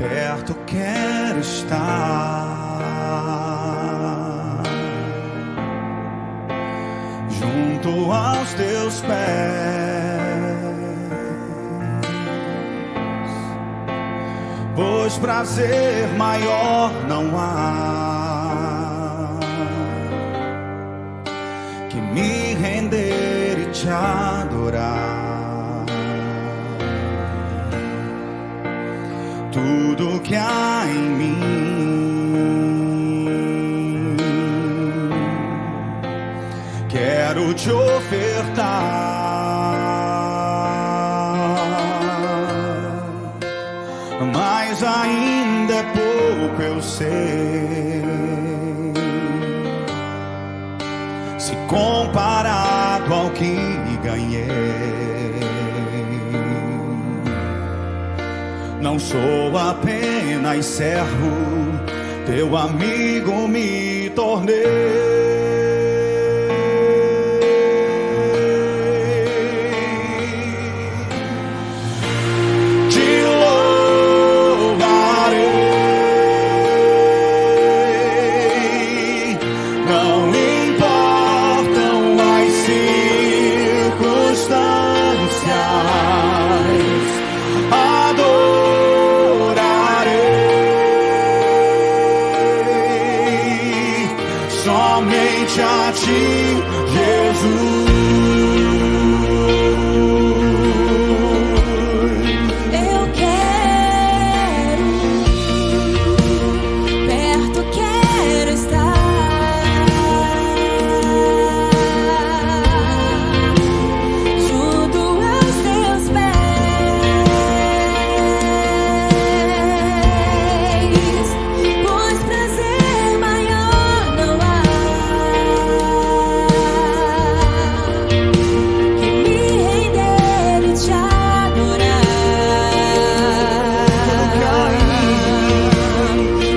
perto quero estar, junto aos teus pés, pois prazer maior não há que me render e te adorar. Tudo que há em mim quero te ofertar, mas ainda é pouco, eu sei, se comparado ao que ganhei. Não sou apenas servo, teu amigo me tornei. Te louvarei, não importam as circunstâncias, somente a ti, Jesus. Eu quero, perto quero estar, junto aos teus pés, pois prazer maior não há que me render e te adorar.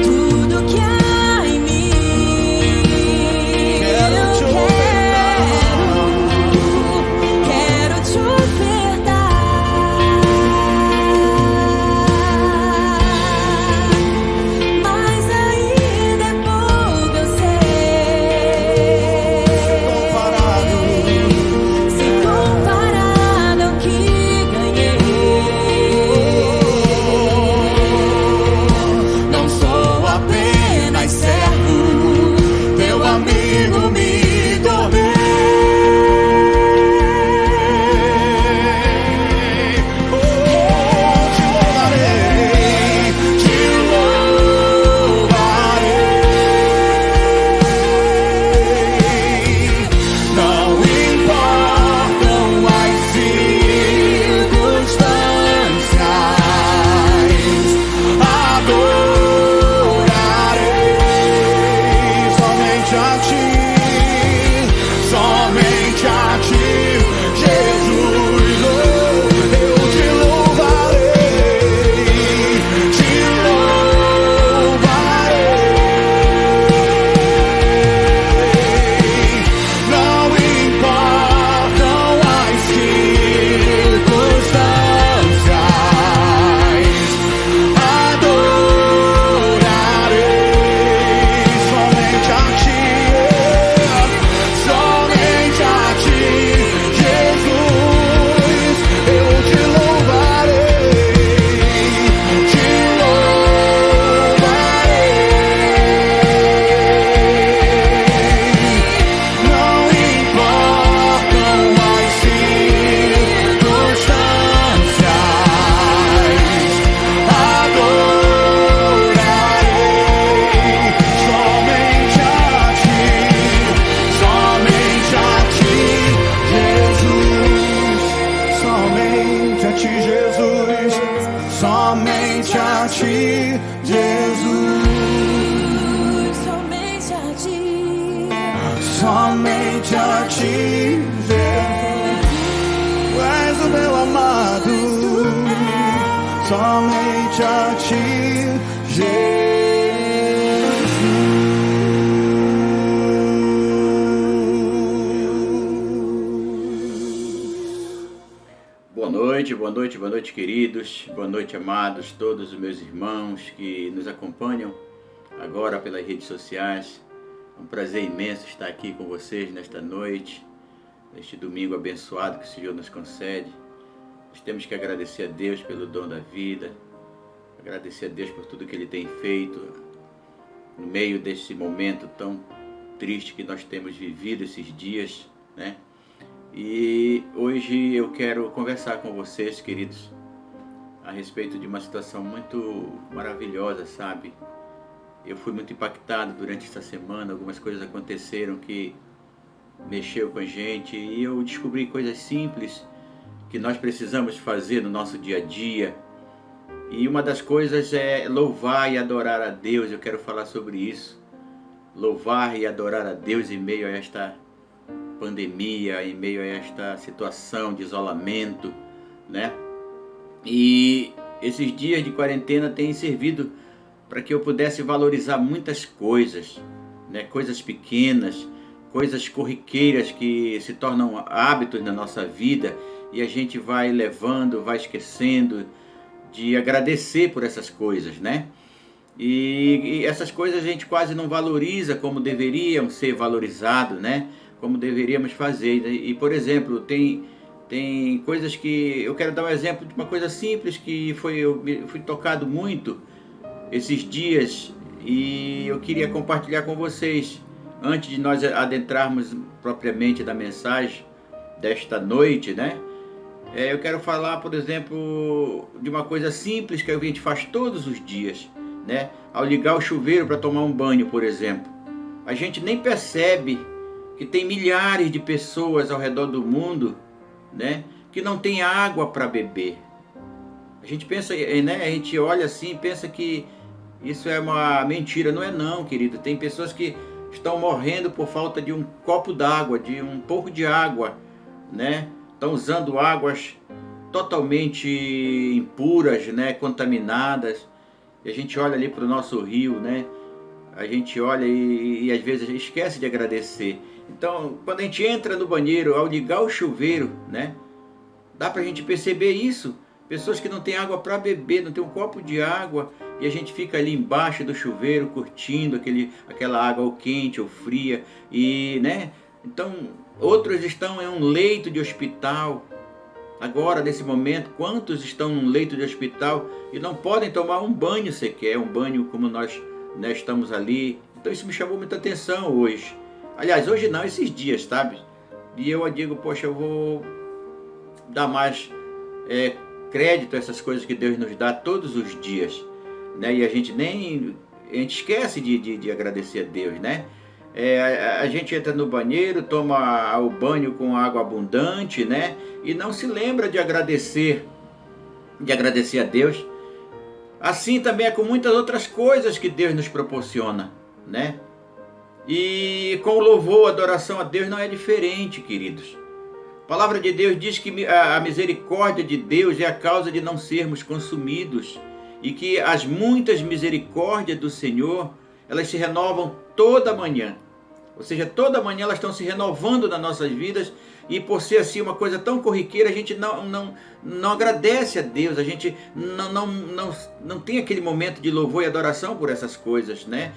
Tudo que há em mim eu quero te ofertar, mas ainda é pouco, eu sei, se comparado ao que ganhei. Não sou apenas servo, teu amigo me tornei. Oh, te louvarei, te louvarei. Não importam as circunstâncias, adorarei somente a ti, Jesus. Oh, eu te louvarei, te louvarei. Não importam as circunstâncias, adorarei somente a ti, Jesus. Eu te louvarei, te louvarei. Não importam as circunstâncias, adorarei somente a ti, Jesus. Somente a ti, Jesus. Somente a ti, Jesus. Somente a ti, Somente a ti, Jesus. Tu és o meu amado. Somente a ti, Jesus. Boa boa noite, queridos, boa noite, amados, todos os meus irmãos que nos acompanham agora pelas redes sociais. É um prazer imenso estar aqui com vocês nesta noite, neste domingo abençoado que o Senhor nos concede. Nós temos que agradecer a Deus pelo dom da vida, agradecer a Deus por tudo que Ele tem feito no meio desse momento tão triste que nós temos vivido esses dias, né? E hoje eu quero conversar com vocês, queridos, a respeito de uma situação muito maravilhosa, sabe? Eu fui muito impactado durante essa semana, algumas coisas aconteceram que mexeu com a gente e eu descobri coisas simples que nós precisamos fazer no nosso dia a dia. E uma das coisas é louvar e adorar a Deus. Eu quero falar sobre isso. Louvar e adorar a Deus em meio a esta pandemia, em meio a esta situação de isolamento, né? E esses dias de quarentena têm servido para que eu pudesse valorizar muitas coisas, né? Coisas pequenas, coisas corriqueiras que se tornam hábitos na nossa vida e a gente vai levando, vai esquecendo de agradecer por essas coisas, né? E essas coisas a gente quase não valoriza como deveriam ser valorizados, né? Como deveríamos fazer. E por exemplo, tem coisas que... Eu quero dar um exemplo de uma coisa simples que eu fui tocado muito esses dias e eu queria compartilhar com vocês. Antes de nós adentrarmos propriamente da mensagem desta noite, né? Eu quero falar, por exemplo, de uma coisa simples que a gente faz todos os dias, né? Ao ligar o chuveiro para tomar um banho, por exemplo. A gente nem percebe que tem milhares de pessoas ao redor do mundo, né, que não tem água para beber. A gente pensa, né, a gente olha assim e pensa que isso é uma mentira. Não é não, querido. Tem pessoas que estão morrendo por falta de um copo d'água, de um pouco de água, né? Estão usando águas totalmente impuras, né, contaminadas. E a gente olha ali para o nosso rio, né? A gente olha e às vezes a gente esquece de agradecer. Então, quando a gente entra no banheiro, ao ligar o chuveiro, né, dá pra gente perceber isso. Pessoas que não têm água para beber, não tem um copo de água, e a gente fica ali embaixo do chuveiro curtindo aquela água ou quente ou fria, e, né? Então, outros estão em um leito de hospital. Agora, nesse momento, quantos estão num leito de hospital e não podem tomar um banho sequer, um banho como nós, né, estamos ali. Então isso me chamou muita atenção hoje. Aliás, hoje não, esses dias, sabe? E eu digo, poxa, eu vou dar mais crédito a essas coisas que Deus nos dá todos os dias, né? E a gente esquece de agradecer a Deus, né? A gente entra no banheiro, toma o banho com água abundante, né? E não se lembra de agradecer a Deus. Assim também é com muitas outras coisas que Deus nos proporciona, né? E com o louvor, a adoração a Deus não é diferente, queridos. A palavra de Deus diz que a misericórdia de Deus é a causa de não sermos consumidos e que as muitas misericórdias do Senhor, elas se renovam toda manhã. Ou seja, toda manhã elas estão se renovando nas nossas vidas e por ser assim uma coisa tão corriqueira, a gente não agradece a Deus, a gente não tem aquele momento de louvor e adoração por essas coisas, né?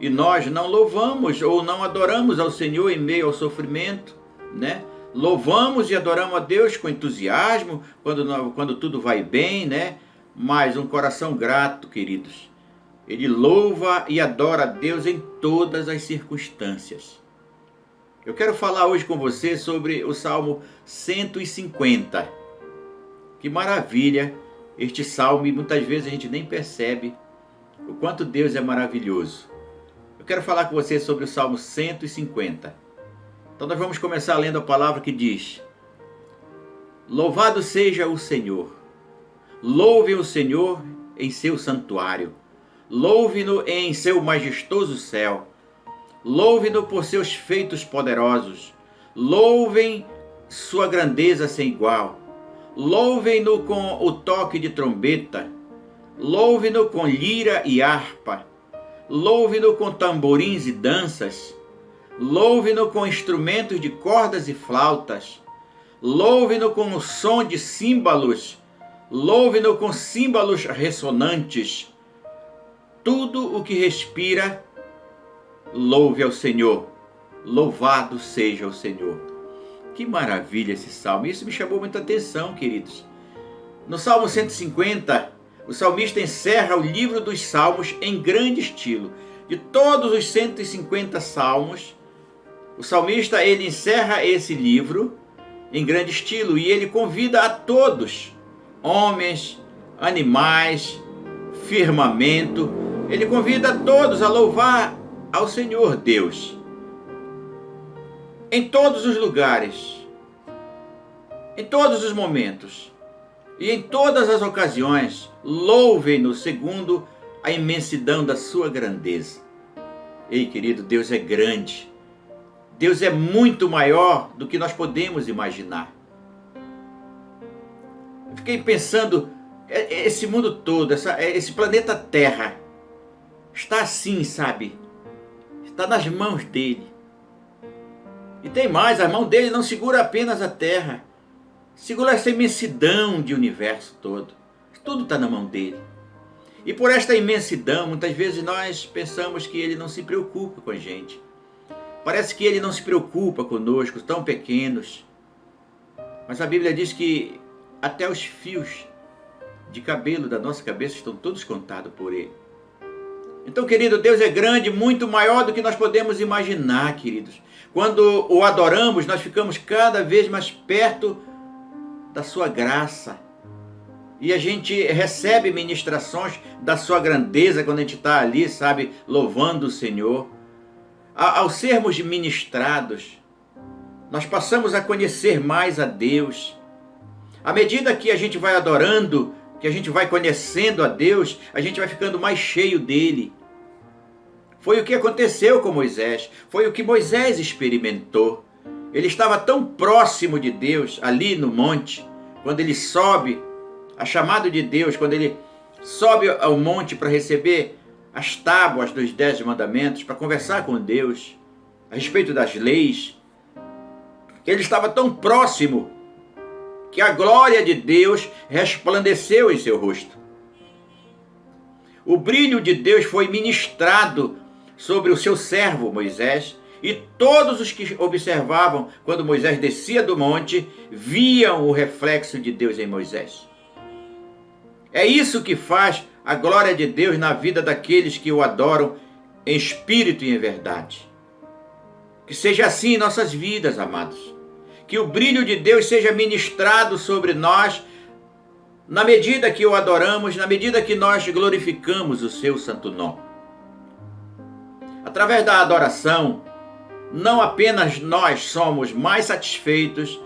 E nós não louvamos ou não adoramos ao Senhor em meio ao sofrimento, né? Louvamos e adoramos a Deus com entusiasmo, quando tudo vai bem, né? Mas um coração grato, queridos, ele louva e adora a Deus em todas as circunstâncias. Eu quero falar hoje com você sobre o Salmo 150. Que maravilha este salmo, e muitas vezes a gente nem percebe o quanto Deus é maravilhoso. Eu quero falar com você sobre o Salmo 150. Então nós vamos começar lendo a palavra que diz: Louvado seja o Senhor. Louve o Senhor em seu santuário. Louve-no em seu majestoso céu. Louve-no por seus feitos poderosos. Louvem sua grandeza sem igual. Louvem-no com o toque de trombeta. Louve-no com lira e harpa. Louve-no com tamborins e danças. Louve-no com instrumentos de cordas e flautas. louve-no com o som de símbolos, louve-no com símbolos ressonantes. Tudo o que respira, louve ao Senhor. Louvado seja o Senhor. Que maravilha esse salmo. Isso me chamou muita atenção, queridos. No Salmo 150, o salmista encerra o livro dos salmos em grande estilo. De todos os 150 salmos, o salmista ele encerra esse livro em grande estilo e ele convida a todos, homens, animais, firmamento, ele convida a todos a louvar ao Senhor Deus. Em todos os lugares, em todos os momentos e em todas as ocasiões, louvem-no segundo a imensidão da sua grandeza. Ei, querido, Deus é grande. Deus é muito maior do que nós podemos imaginar. Eu fiquei pensando, esse mundo todo, esse planeta Terra, está assim, sabe? Está nas mãos dele. E tem mais, a mão dele não segura apenas a Terra, segura essa imensidão de universo todo. Tudo está na mão dele. E por esta imensidão, muitas vezes nós pensamos que ele não se preocupa com a gente. Parece que ele não se preocupa conosco, tão pequenos. Mas a Bíblia diz que até os fios de cabelo da nossa cabeça estão todos contados por ele. Então, querido, Deus é grande, muito maior do que nós podemos imaginar, queridos. Quando o adoramos, nós ficamos cada vez mais perto da sua graça. E a gente recebe ministrações da sua grandeza quando a gente está ali, sabe, louvando o Senhor. Ao sermos ministrados, nós passamos a conhecer mais a Deus. À medida que a gente vai adorando, que a gente vai conhecendo a Deus, a gente vai ficando mais cheio dele. Foi o que aconteceu com Moisés, foi o que Moisés experimentou. Ele estava tão próximo de Deus ali no monte, quando ele sobe, a chamado de Deus, quando ele sobe ao monte para receber as tábuas dos 10 mandamentos, para conversar com Deus a respeito das leis. Ele estava tão próximo que a glória de Deus resplandeceu em seu rosto. O brilho de Deus foi ministrado sobre o seu servo Moisés, e todos os que observavam quando Moisés descia do monte viam o reflexo de Deus em Moisés. É isso que faz a glória de Deus na vida daqueles que o adoram em espírito e em verdade. Que seja assim em nossas vidas, amados. Que o brilho de Deus seja ministrado sobre nós na medida que o adoramos, na medida que nós glorificamos o seu santo nome. Através da adoração, não apenas nós somos mais satisfeitos,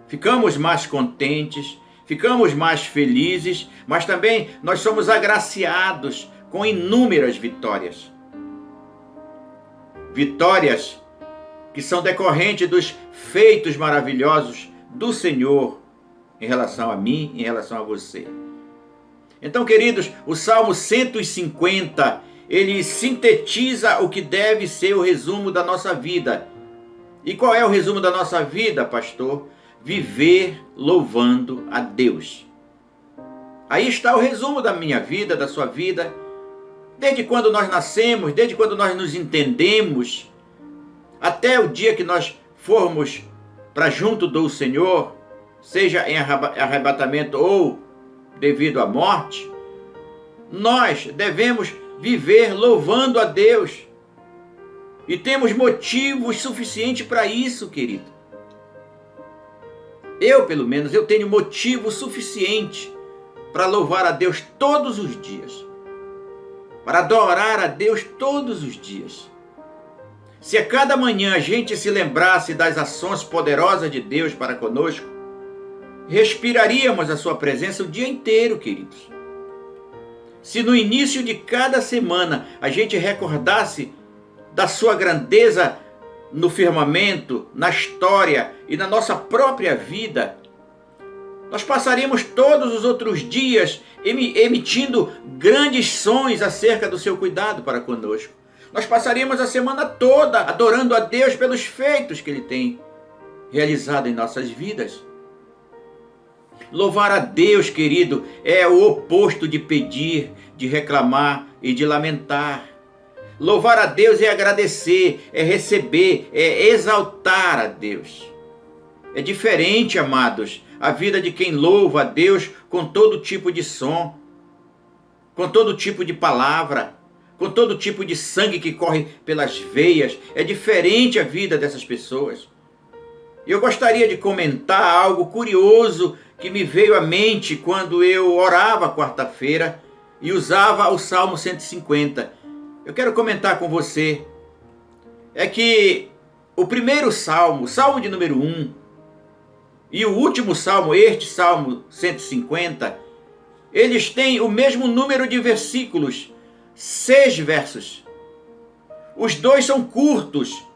ficamos mais contentes, ficamos mais felizes, mas também nós somos agraciados com inúmeras vitórias. Vitórias que são decorrentes dos feitos maravilhosos do Senhor em relação a mim, em relação a você. Então, queridos, o Salmo 150, ele sintetiza o que deve ser o resumo da nossa vida. E qual é o resumo da nossa vida, pastor? Viver louvando a Deus. Aí está o resumo da minha vida, da sua vida. Desde quando nós nascemos, desde quando nós nos entendemos, até o dia que nós formos para junto do Senhor, seja em arrebatamento ou devido à morte, nós devemos viver louvando a Deus. E temos motivos suficientes para isso, querido. Eu, pelo menos, eu tenho motivo suficiente para louvar a Deus todos os dias. Para adorar a Deus todos os dias. Se a cada manhã a gente se lembrasse das ações poderosas de Deus para conosco, respiraríamos a sua presença o dia inteiro, queridos. Se no início de cada semana a gente recordasse da sua grandeza no firmamento, na história e na nossa própria vida, nós passaríamos todos os outros dias emitindo grandes sons acerca do seu cuidado para conosco. Nós passaríamos a semana toda adorando a Deus pelos feitos que Ele tem realizado em nossas vidas. Louvar a Deus, querido, é o oposto de pedir, de reclamar e de lamentar. Louvar a Deus é agradecer, é receber, é exaltar a Deus. É diferente, amados, a vida de quem louva a Deus com todo tipo de som, com todo tipo de palavra, com todo tipo de sangue que corre pelas veias. É diferente a vida dessas pessoas. Eu gostaria de comentar algo curioso que me veio à mente quando eu orava quarta-feira e usava o Salmo 150. Eu quero comentar com você. É que o primeiro salmo, o salmo de número 1, e o último salmo, este salmo 150, eles têm o mesmo número de versículos, 6 versos. Os dois são curtos,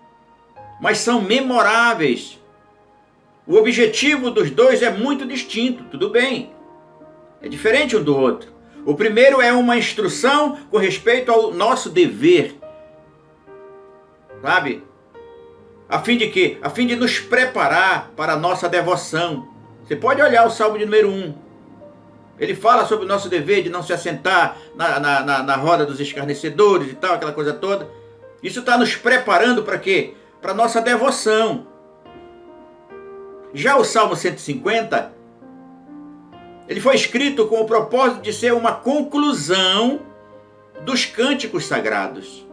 mas são memoráveis. O objetivo dos dois é muito distinto, tudo bem. É diferente um do outro. O primeiro é uma instrução com respeito ao nosso dever. Sabe? A fim de quê? A fim de nos preparar para a nossa devoção. Você pode olhar o Salmo de número 1. Ele fala sobre o nosso dever de não se assentar na roda dos escarnecedores e tal, aquela coisa toda. Isso está nos preparando para quê? Para a nossa devoção. Já o Salmo 150, ele foi escrito com o propósito de ser uma conclusão dos cânticos sagrados,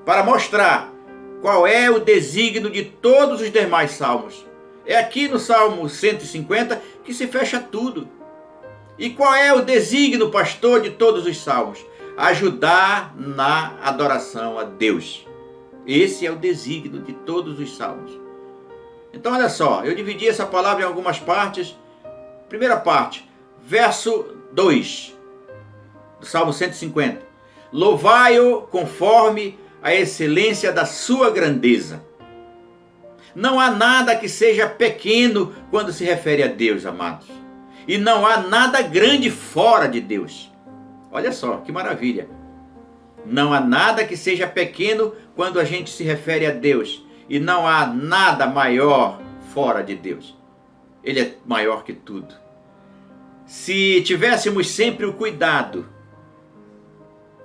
para mostrar qual é o desígnio de todos os demais salmos. É aqui no Salmo 150 que se fecha tudo. E qual é o desígnio, pastor, de todos os salmos? Ajudar na adoração a Deus. Esse é o desígnio de todos os salmos. Então olha só, eu dividi essa palavra em algumas partes. Primeira parte, verso 2 do Salmo 150. Louvai-o conforme a excelência da sua grandeza. Não há nada que seja pequeno quando se refere a Deus, amados. E não há nada grande fora de Deus. Olha só, que maravilha. Não há nada que seja pequeno quando a gente se refere a Deus. E não há nada maior fora de Deus. Ele é maior que tudo. Se tivéssemos sempre o cuidado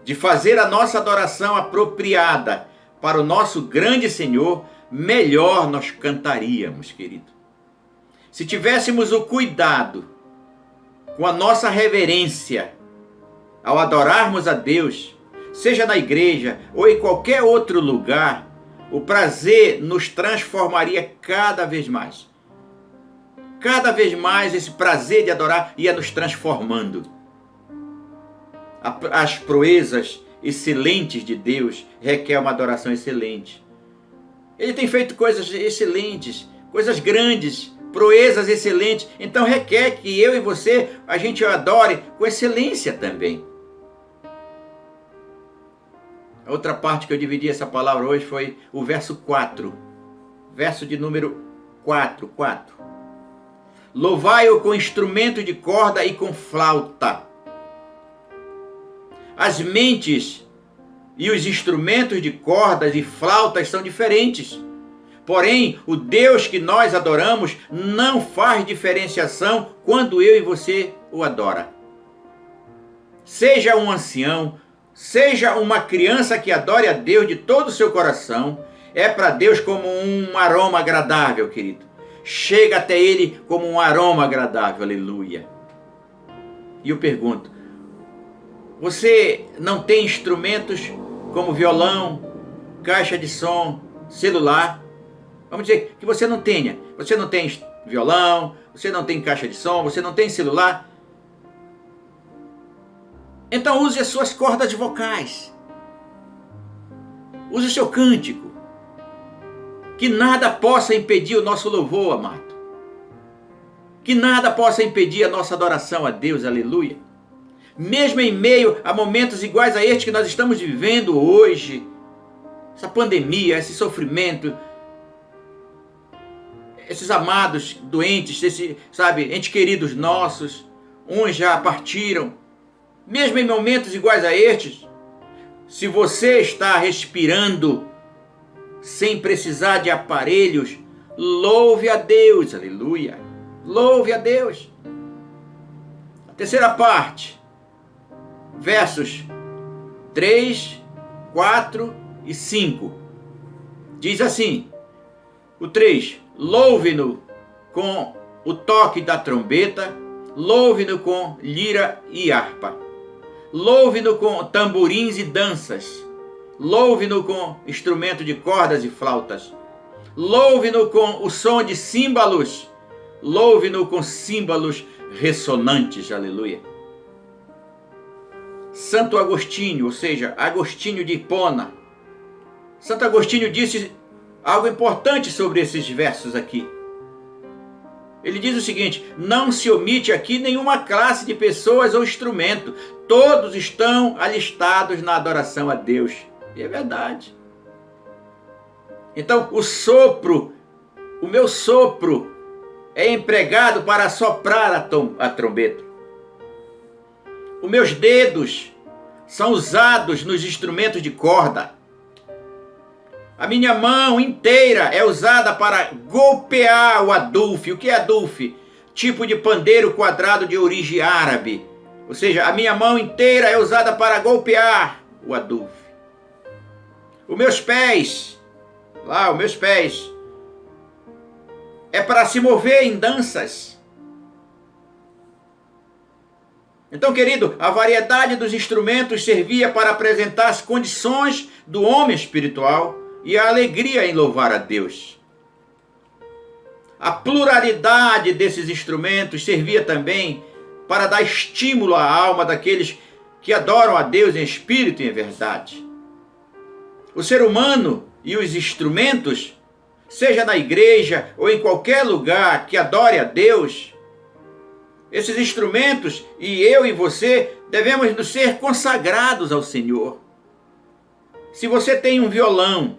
de fazer a nossa adoração apropriada para o nosso grande Senhor, melhor nós cantaríamos, querido. Se tivéssemos o cuidado com a nossa reverência ao adorarmos a Deus, seja na igreja ou em qualquer outro lugar, o prazer nos transformaria cada vez mais. Cada vez mais esse prazer de adorar ia nos transformando. As proezas excelentes de Deus requer uma adoração excelente. Ele tem feito coisas excelentes, coisas grandes, proezas excelentes. Então requer que eu e você, a gente o adore com excelência também. A outra parte que eu dividi essa palavra hoje foi o verso 4. Verso de número 4. Louvai-o com instrumento de corda e com flauta. As mentes e os instrumentos de cordas e flautas são diferentes. Porém, o Deus que nós adoramos não faz diferenciação quando eu e você o adora. Seja um ancião, seja uma criança que adore a Deus de todo o seu coração, é para Deus como um aroma agradável, querido. Chega até Ele como um aroma agradável, aleluia. E eu pergunto, você não tem instrumentos como violão, caixa de som, celular? Vamos dizer que você não tenha. Você não tem violão, você não tem caixa de som, você não tem celular. Então use as suas cordas vocais. Use o seu cântico. Que nada possa impedir o nosso louvor, amado. Que nada possa impedir a nossa adoração a Deus, aleluia. Mesmo em meio a momentos iguais a este que nós estamos vivendo hoje, essa pandemia, esse sofrimento, esses amados doentes, entes queridos nossos, uns já partiram. Mesmo em momentos iguais a estes, se você está respirando sem precisar de aparelhos, louve a Deus, aleluia. Louve a Deus. Terceira parte, versos 3, 4 e 5. Diz assim, o 3, louve-no com o toque da trombeta, louve-no com lira e harpa, louve-no com tamborins e danças, louve-no com instrumento de cordas e flautas, louve-no com o som de símbalos, louve-no com símbalos ressonantes, aleluia. Santo Agostinho, ou seja, Agostinho de Hipona, Santo Agostinho disse algo importante sobre esses versos aqui. Ele diz o seguinte: não se omite aqui nenhuma classe de pessoas ou instrumento, todos estão alistados na adoração a Deus. E é verdade. Então o meu sopro é empregado para soprar a trombeta. Os meus dedos são usados nos instrumentos de corda. A minha mão inteira é usada para golpear o adulfe. O que é adulfe? Tipo de pandeiro quadrado de origem árabe. Ou seja, a minha mão inteira é usada para golpear o adulfe. Os meus pés, é para se mover em danças. Então, querido, a variedade dos instrumentos servia para apresentar as condições do homem espiritual e a alegria em louvar a Deus. A pluralidade desses instrumentos servia também para dar estímulo à alma daqueles que adoram a Deus em espírito e em verdade. O ser humano e os instrumentos, seja na igreja ou em qualquer lugar que adore a Deus, esses instrumentos, e eu e você, devemos nos ser consagrados ao Senhor. Se você tem um violão,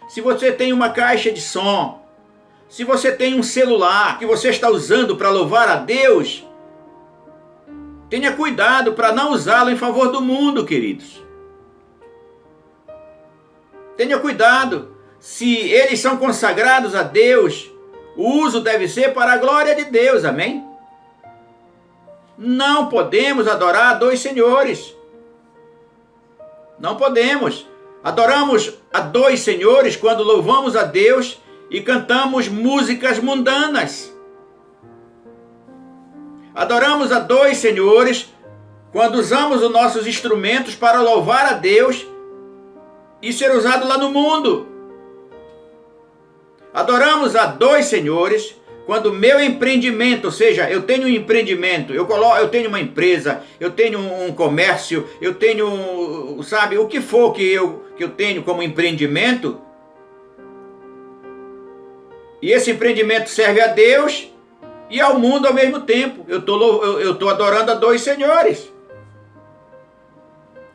se você tem uma caixa de som, se você tem um celular que você está usando para louvar a Deus, tenha cuidado para não usá-lo em favor do mundo, queridos. Tenha cuidado. Se eles são consagrados a Deus, o uso deve ser para a glória de Deus, amém? Não podemos adorar a dois senhores. Não podemos. Adoramos a dois senhores quando louvamos a Deus e cantamos músicas mundanas. Adoramos a dois senhores quando usamos os nossos instrumentos para louvar a Deus e ser usado lá no mundo. Adoramos a dois senhores quando o meu empreendimento, ou seja, eu tenho um empreendimento, eu tenho uma empresa, eu tenho um comércio, eu tenho, sabe, o que for que eu tenho como empreendimento, e esse empreendimento serve a Deus e ao mundo ao mesmo tempo. Eu estou adorando a dois senhores.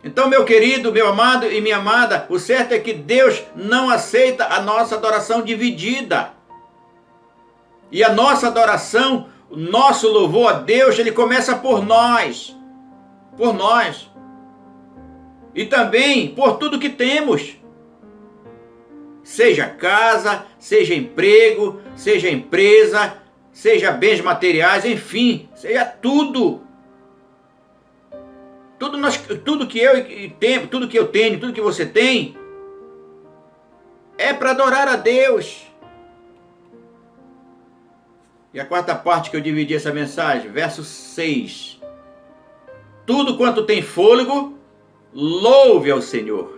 Então, meu querido, meu amado e minha amada, o certo é que Deus não aceita a nossa adoração dividida. E a nossa adoração, o nosso louvor a Deus, ele começa por nós. Por nós. E também por tudo que temos. Seja casa, seja emprego, seja empresa, seja bens materiais, enfim, seja tudo. Tudo que eu tenho, tudo que você tem, é para adorar a Deus. E a quarta parte que eu dividi essa mensagem, verso 6. Tudo quanto tem fôlego, louve ao Senhor.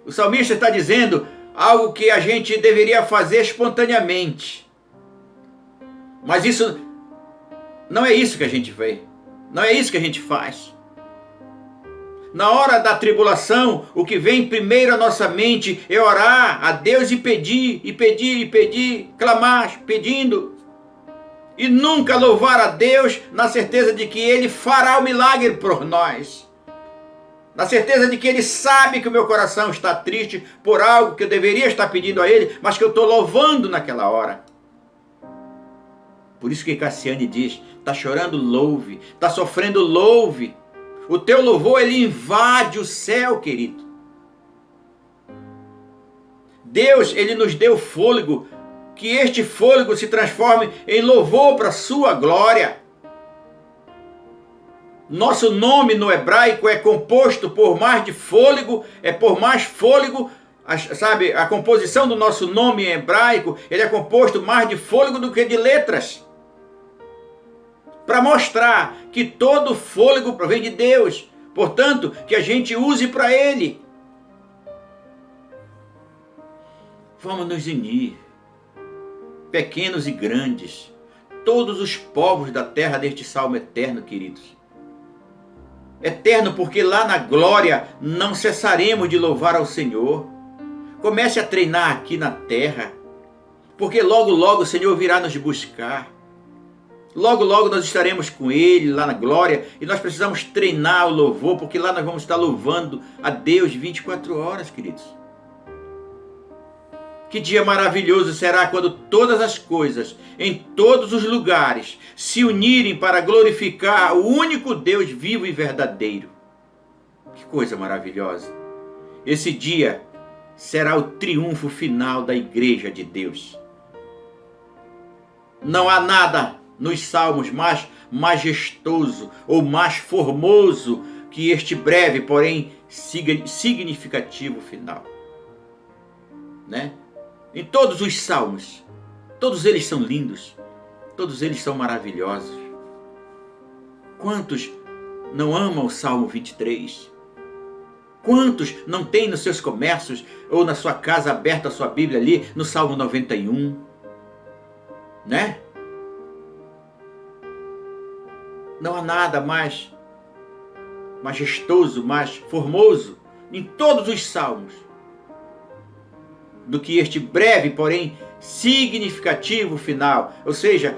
O salmista está dizendo algo que a gente deveria fazer espontaneamente. Mas isso não é isso que a gente vê. Não é isso que a gente faz. Na hora da tribulação, o que vem primeiro à nossa mente é orar a Deus e pedir, clamar, pedindo. E nunca louvar a Deus na certeza de que Ele fará o milagre por nós. Na certeza de que Ele sabe que o meu coração está triste por algo que eu deveria estar pedindo a Ele, mas que eu estou louvando naquela hora. Por isso que Cassiane diz, está chorando, louve, está sofrendo, louve. O teu louvor, ele invade o céu, querido. Deus, ele nos deu fôlego, que este fôlego se transforme em louvor para a sua glória. Nosso nome no hebraico é composto por mais de fôlego, por mais fôlego, sabe, a composição do nosso nome em hebraico, ele é composto mais de fôlego do que de letras. Para mostrar que todo fôlego provém de Deus, portanto, que a gente use para Ele. Vamos nos unir, pequenos e grandes, todos os povos da terra deste salmo eterno, queridos. Eterno porque lá na glória não cessaremos de louvar ao Senhor. Comece a treinar aqui na terra, porque logo logo o Senhor virá nos buscar. Logo logo nós estaremos com Ele lá na glória e nós precisamos treinar o louvor, porque lá nós vamos estar louvando a Deus 24 horas, queridos. Que dia maravilhoso será quando todas as coisas, em todos os lugares, se unirem para glorificar o único Deus vivo e verdadeiro. Que coisa maravilhosa! Esse dia será o triunfo final da Igreja de Deus. Não há nada nos salmos mais majestoso ou mais formoso que este breve, porém significativo final. Né? Em todos os salmos, todos eles são lindos, todos eles são maravilhosos. Quantos não amam o Salmo 23? Quantos não têm nos seus comércios ou na sua casa aberta a sua Bíblia ali no Salmo 91? Né? Não há nada mais majestoso, mais formoso em todos os salmos do que este breve, porém significativo final. Ou seja,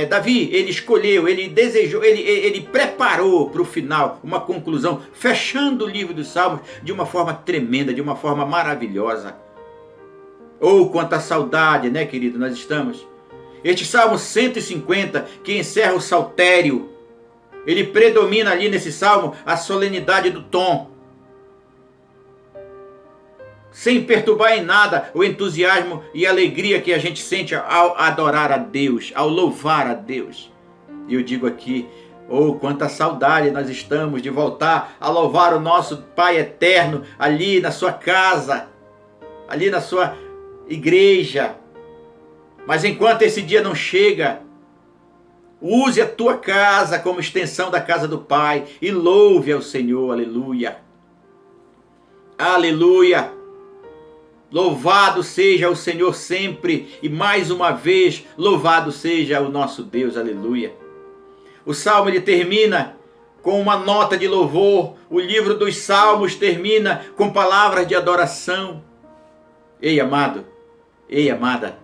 Davi, ele escolheu, ele desejou, ele preparou para o final uma conclusão, fechando o livro dos Salmos de uma forma tremenda, de uma forma maravilhosa. Oh, quanta saudade, né, querido, nós estamos. Este Salmo 150, que encerra o saltério, ele predomina ali nesse Salmo a solenidade do tom, sem perturbar em nada o entusiasmo e a alegria que a gente sente ao adorar a Deus, ao louvar a Deus. E eu digo aqui, oh, quanta saudade nós estamos de voltar a louvar o nosso Pai eterno ali na sua casa, ali na sua igreja. Mas enquanto esse dia não chega, use a tua casa como extensão da casa do Pai e louve ao Senhor, aleluia. Aleluia. Louvado seja o Senhor sempre e mais uma vez, louvado seja o nosso Deus, aleluia. O Salmo ele termina com uma nota de louvor, o livro dos Salmos termina com palavras de adoração. Ei, amado, ei, amada,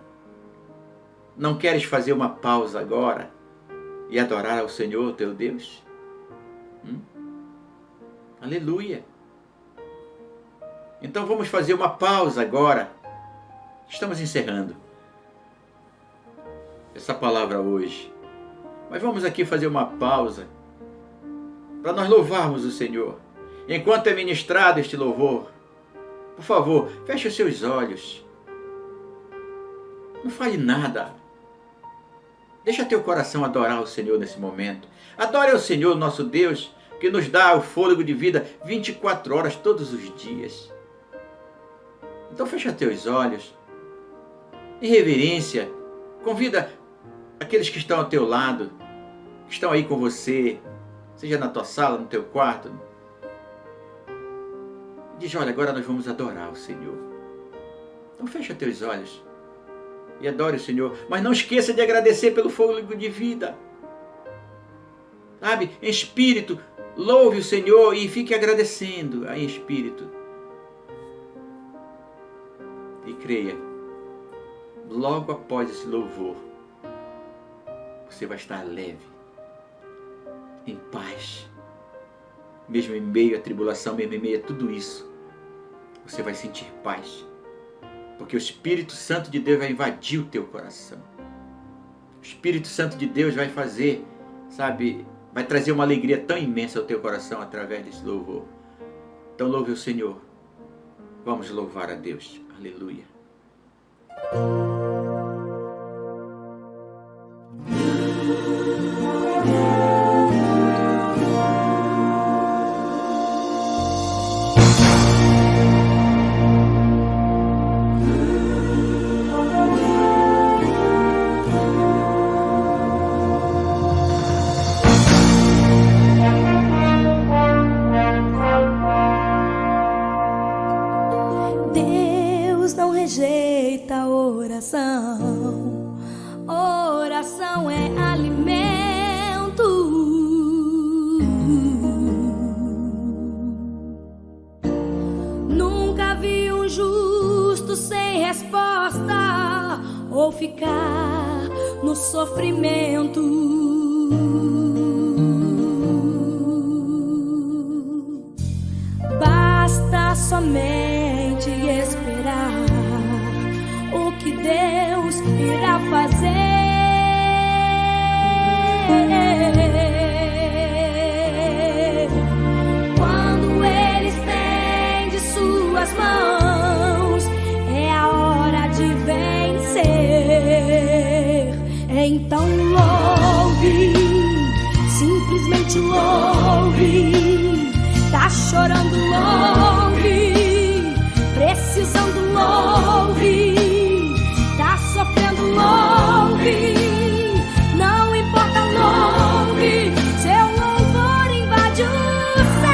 não queres fazer uma pausa agora e adorar ao Senhor teu Deus? Aleluia. Então vamos fazer uma pausa agora. Estamos encerrando essa palavra hoje. Mas vamos aqui fazer uma pausa para nós louvarmos o Senhor. Enquanto é ministrado este louvor, por favor, feche os seus olhos. Não fale nada. Deixa teu coração adorar o Senhor nesse momento. Adore ao Senhor, nosso Deus, que nos dá o fôlego de vida 24 horas todos os dias. Então fecha teus olhos, em reverência, convida aqueles que estão ao teu lado, que estão aí com você, seja na tua sala, no teu quarto. Diz, olha, agora nós vamos adorar o Senhor. Então fecha teus olhos e adore o Senhor, mas não esqueça de agradecer pelo fôlego de vida. Sabe, em espírito, louve o Senhor e fique agradecendo em espírito. E creia, logo após esse louvor, você vai estar leve, em paz, mesmo em meio à tribulação, mesmo em meio a tudo isso, você vai sentir paz, porque o Espírito Santo de Deus vai invadir o teu coração. O Espírito Santo de Deus vai fazer, sabe, vai trazer uma alegria tão imensa ao teu coração através desse louvor. Então louve o Senhor, vamos louvar a Deus. Aleluia. vou ficar no sofrimento. Basta somente esperar o que Deus irá fazer. Quando Ele estende suas mãos, é a hora de vencer. Então louve, simplesmente louve. Tá chorando, louve. Precisando, louve. Tá sofrendo, louve. Não importa, louve. Seu louvor invade o céu.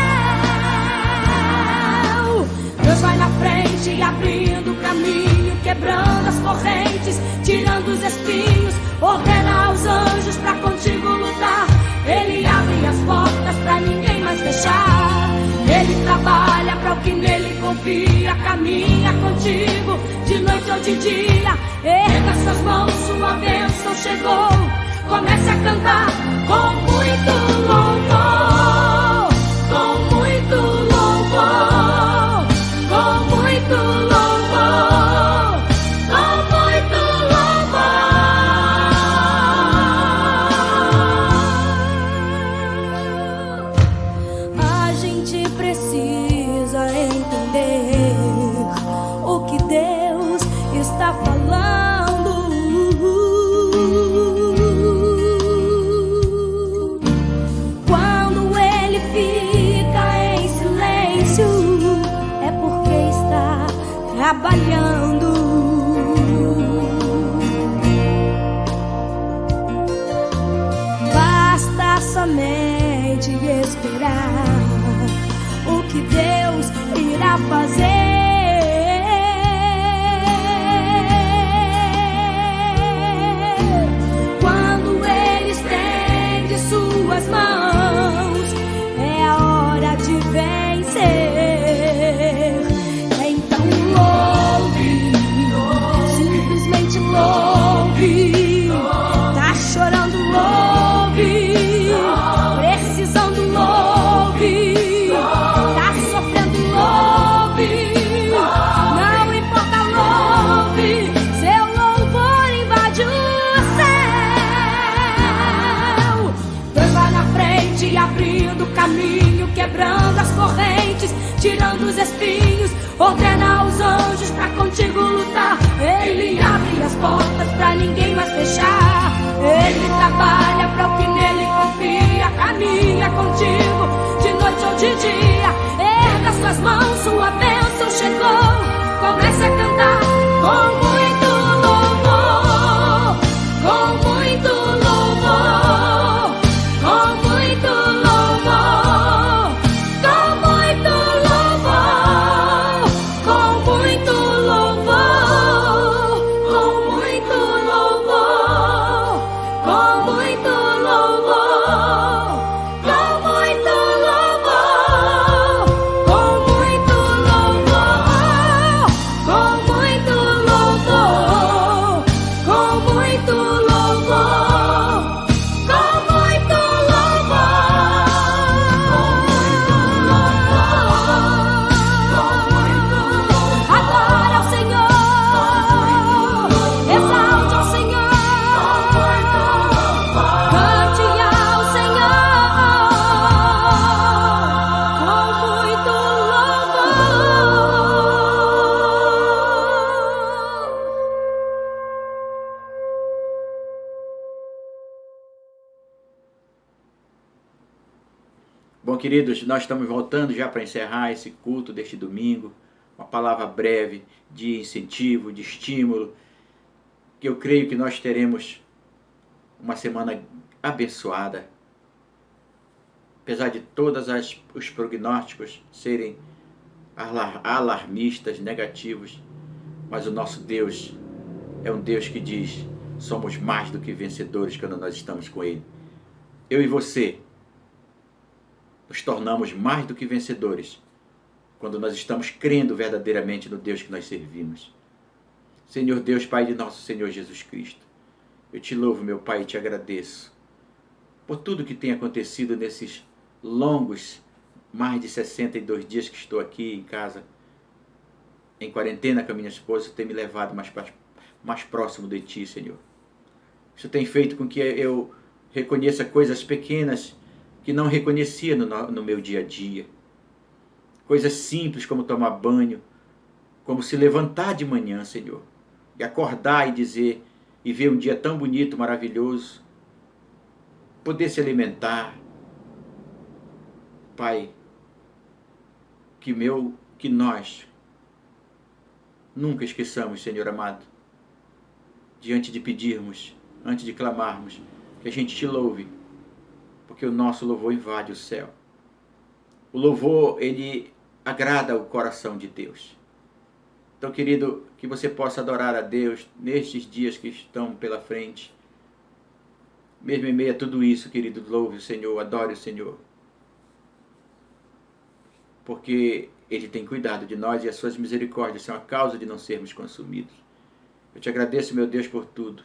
Deus vai na frente, abrindo o caminho, quebrando as correntes, tirando os espinhos. Ordena aos anjos pra contigo lutar. Ele abre as portas pra ninguém mais fechar. Ele trabalha para o que nele confia. Caminha contigo de noite ou de dia. Erga suas mãos, sua bênção chegou. Comece a cantar com muito louvor. Com muito louvor. Com muito louvor. Com muito louvor. A gente precisa entender o que Deus está falando. Quando Ele fica em silêncio, é porque está trabalhando. Basta somente esperar o que Deus irá fazer. Quando Ele estende suas mãos, é a hora de vencer. Então louve, simplesmente louve. Tá chorando, louve. Precisando, louve. Tá sofrendo, louve. Não importa, louve. Seu louvor invade o céu. Deus vai na frente, abrindo o caminho, quebrando as correntes, tirando os espinhos. Ordena aos anjos pra contigo lutar. Ele abre as portas pra ninguém mais fechar. Ele trabalha pra o que nele confia. Caminha contigo de noite ou de dia. Erga suas mãos, sua bênção chegou. Comece a cantar com muito louvor. Com muito louvor. Com muito louvor. Com muito louvor. Com muito louvor. Com muito louvor. Com muito louvor. Com muito louvor. Com muito louvor. Com muito louvor. Com muito louvor. Com muito louvor. Adore ao Senhor. Exalte ao Senhor. Cante ao Senhor. Com muito louvor. Bom, queridos, nós estamos voltando já para encerrar esse culto deste domingo. Uma palavra breve de incentivo, de estímulo, que eu creio que nós teremos uma semana abençoada. Apesar de todos os prognósticos serem alarmistas, negativos, mas o nosso Deus é um Deus que diz: somos mais do que vencedores quando nós estamos com Ele. Eu e você nos tornamos mais do que vencedores quando nós estamos crendo verdadeiramente no Deus que nós servimos. Senhor Deus, Pai de nosso Senhor Jesus Cristo, eu te louvo, meu Pai, e te agradeço por tudo que tem acontecido nesses longos, mais de 62 dias que estou aqui em casa, em quarentena com a minha esposa, tem me levado mais próximo de Ti, Senhor. Isso tem feito com que eu reconheça coisas pequenas que não reconhecia no meu dia a dia. Coisas simples como tomar banho, como se levantar de manhã, Senhor, e acordar e dizer, e ver um dia tão bonito, maravilhoso, poder se alimentar. Pai, que nós nunca esqueçamos, Senhor amado, diante de pedirmos, antes de clamarmos, que a gente te louve, porque o nosso louvor invade o céu. O louvor, ele agrada o coração de Deus. Então, querido, que você possa adorar a Deus nestes dias que estão pela frente. Mesmo em meio a tudo isso, querido, louve o Senhor, adore o Senhor. Porque Ele tem cuidado de nós e as suas misericórdias são a causa de não sermos consumidos. Eu te agradeço, meu Deus, por tudo.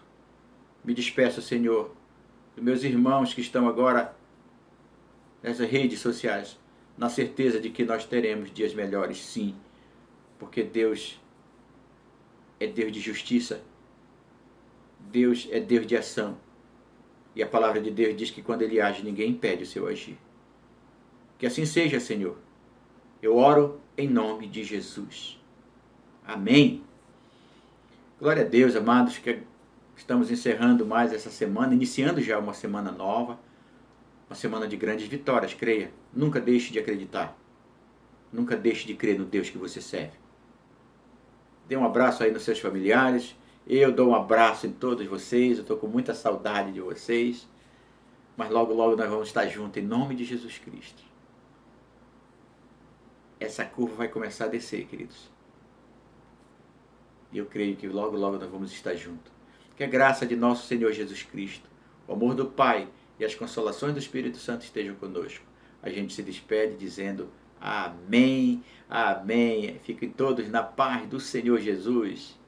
Me despeço, Senhor, dos meus irmãos que estão agora nessas redes sociais, na certeza de que nós teremos dias melhores, sim, porque Deus é Deus de justiça, Deus é Deus de ação, e a palavra de Deus diz que quando Ele age, ninguém impede o seu agir. Que assim seja, Senhor. Eu oro em nome de Jesus. Amém. Glória a Deus, amados, que estamos encerrando mais essa semana, iniciando já uma semana nova, uma semana de grandes vitórias, creia. Nunca deixe de acreditar. Nunca deixe de crer no Deus que você serve. Dê um abraço aí nos seus familiares. Eu dou um abraço em todos vocês. Eu estou com muita saudade de vocês. Mas logo, logo nós vamos estar juntos em nome de Jesus Cristo. Essa curva vai começar a descer, queridos. E eu creio que logo, logo nós vamos estar juntos. Que a graça de nosso Senhor Jesus Cristo, o amor do Pai e as consolações do Espírito Santo estejam conosco. A gente se despede dizendo amém, amém. Fiquem todos na paz do Senhor Jesus.